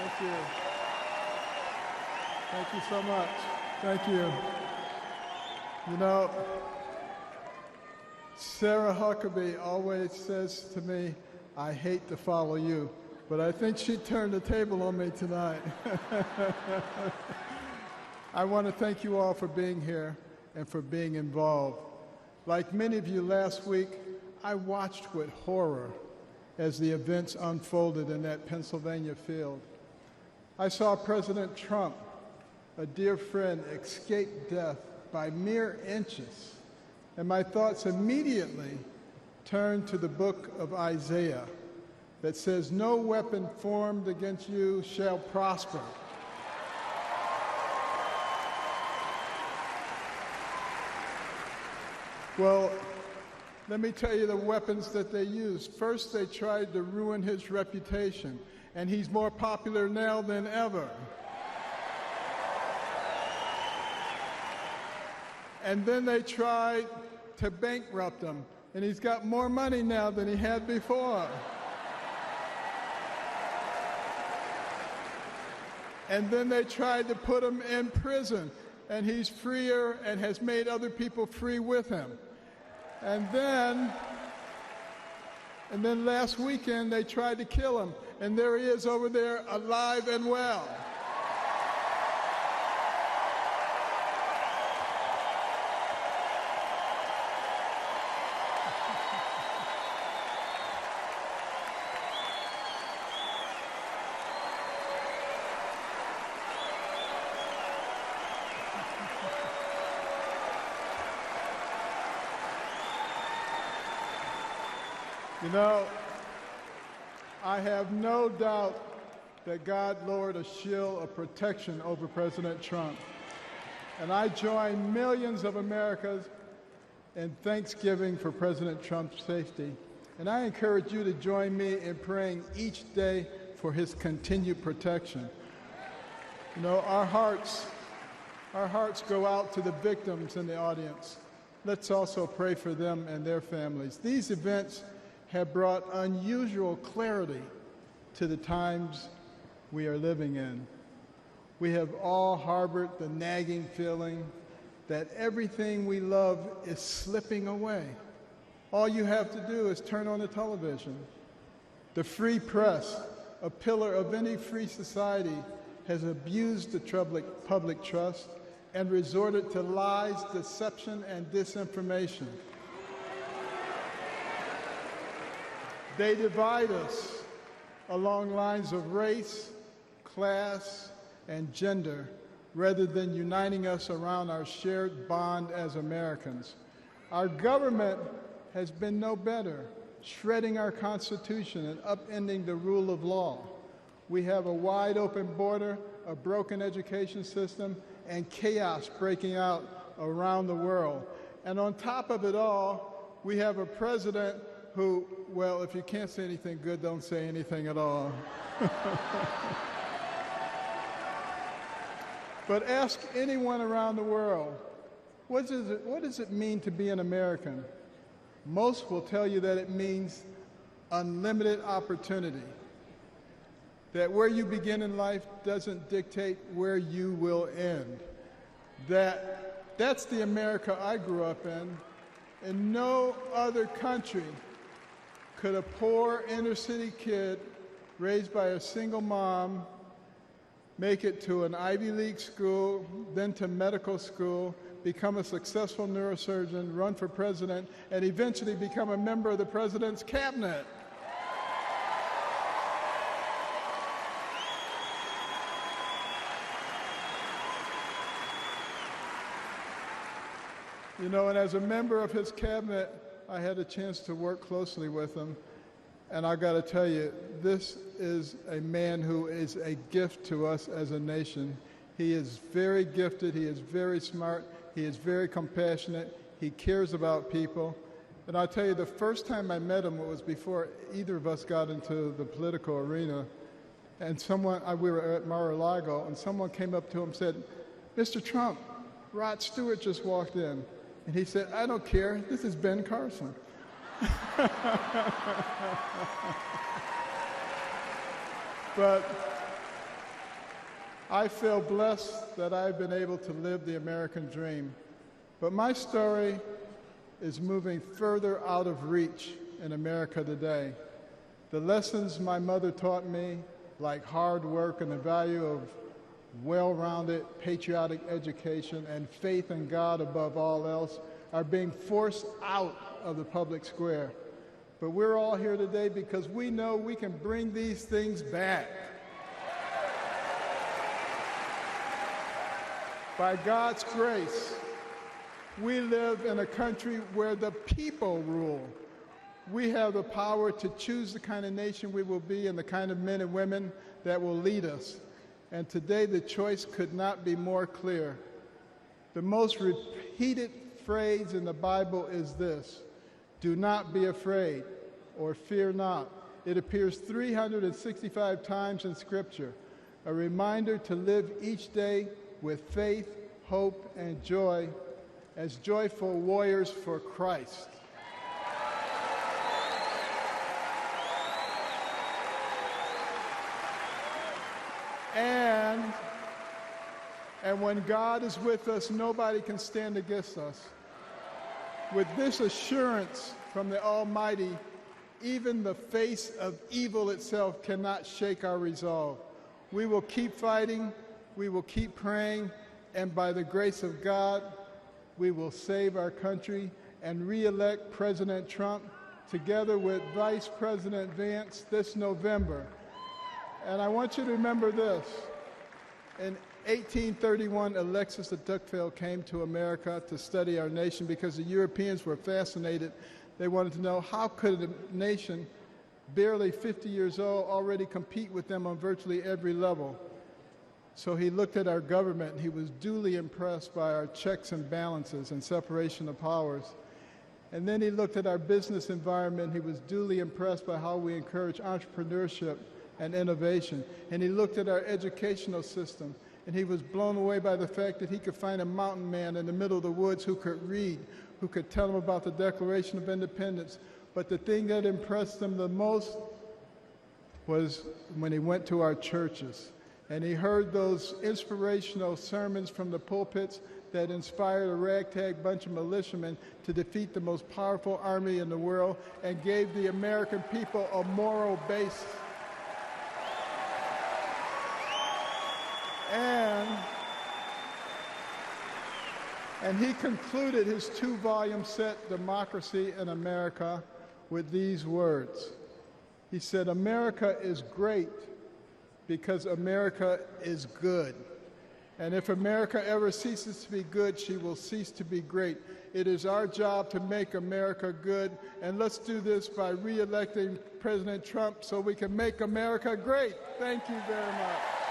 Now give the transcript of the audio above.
Thank you. Thank you so much. Thank you. You know, Sarah Huckabee always says to me, I hate to follow you, but I think she turned the table on me tonight. I want to thank you all for being here and for being involved. Like many of you last week, I watched with horror as the events unfolded in that Pennsylvania field. I saw President Trump, a dear friend, escape death by mere inches, and my thoughts immediately turned to the book of Isaiah that says, "No weapon formed against you shall prosper." Well, let me tell you the weapons that they used. First, they tried to ruin his reputation, and he's more popular now than ever. And then they tried to bankrupt him, and he's got more money now than he had before. And then they tried to put him in prison, and he's freer and has made other people free with him. And then last weekend they tried to kill him, and there he is over there alive and well. You know, I have no doubt that God lowered a shield of protection over President Trump. And I join millions of Americans in thanksgiving for President Trump's safety. And I encourage you to join me in praying each day for his continued protection. You know, our hearts go out to the victims in the audience. Let's also pray for them and their families. These events have brought unusual clarity to the times we are living in. We have all harbored the nagging feeling that everything we love is slipping away. All you have to do is turn on the television. The free press, a pillar of any free society, has abused the public trust and resorted to lies, deception, and disinformation. They divide us along lines of race, class, and gender, rather than uniting us around our shared bond as Americans. Our government has been no better, shredding our Constitution and upending the rule of law. We have a wide open border, a broken education system, and chaos breaking out around the world. And on top of it all, we have a president who, well, if you can't say anything good, don't say anything at all. But ask anyone around the world, what does it mean to be an American? Most will tell you that it means unlimited opportunity, that where you begin in life doesn't dictate where you will end. That's the America I grew up in. In no other country could a poor inner-city kid raised by a single mom make it to an Ivy League school, then to medical school, become a successful neurosurgeon, run for president, and eventually become a member of the president's cabinet. You know, and as a member of his cabinet, I had a chance to work closely with him, and I got to tell you, this is a man who is a gift to us as a nation. He is very gifted, he is very smart, he is very compassionate, he cares about people. And I'll tell you, the first time I met him, it was before either of us got into the political arena, and we were at Mar-a-Lago, and someone came up to him and said, "Mr. Trump, Rod Stewart just walked in." And he said, "I don't care, this is Ben Carson." I feel blessed that I've been able to live the American dream. But my story is moving further out of reach in America today. The lessons my mother taught me, like hard work and the value of well-rounded patriotic education and faith in God above all else, are being forced out of the public square. But we're all here today because we know we can bring these things back. By God's grace, we live in a country where the people rule. We have the power to choose the kind of nation we will be and the kind of men and women that will lead us. And today the choice could not be more clear. The most repeated phrase in the Bible is this: do not be afraid, or fear not. It appears 365 times in Scripture, a reminder to live each day with faith, hope, and joy as joyful warriors for Christ. And when God is with us, nobody can stand against us. With this assurance from the Almighty, even the face of evil itself cannot shake our resolve. We will keep fighting, we will keep praying, and by the grace of God, we will save our country and re-elect President Trump together with Vice President Vance this November. And I want you to remember this. In 1831, Alexis de Tocqueville came to America to study our nation because the Europeans were fascinated. They wanted to know how could a nation barely 50 years old already compete with them on virtually every level. So he looked at our government and he was duly impressed by our checks and balances and separation of powers. And then he looked at our business environment. He was duly impressed by how we encourage entrepreneurship and innovation. And he looked at our educational system, and he was blown away by the fact that he could find a mountain man in the middle of the woods who could read, who could tell him about the Declaration of Independence. But the thing that impressed him the most was when he went to our churches, and he heard those inspirational sermons from the pulpits that inspired a ragtag bunch of militiamen to defeat the most powerful army in the world and gave the American people a moral base. And he concluded his 2-volume set, Democracy in America, with these words. He said, "America is great because America is good. And if America ever ceases to be good, she will cease to be great. It is our job to make America good, and let's do this by re-electing President Trump so we can make America great." Thank you very much.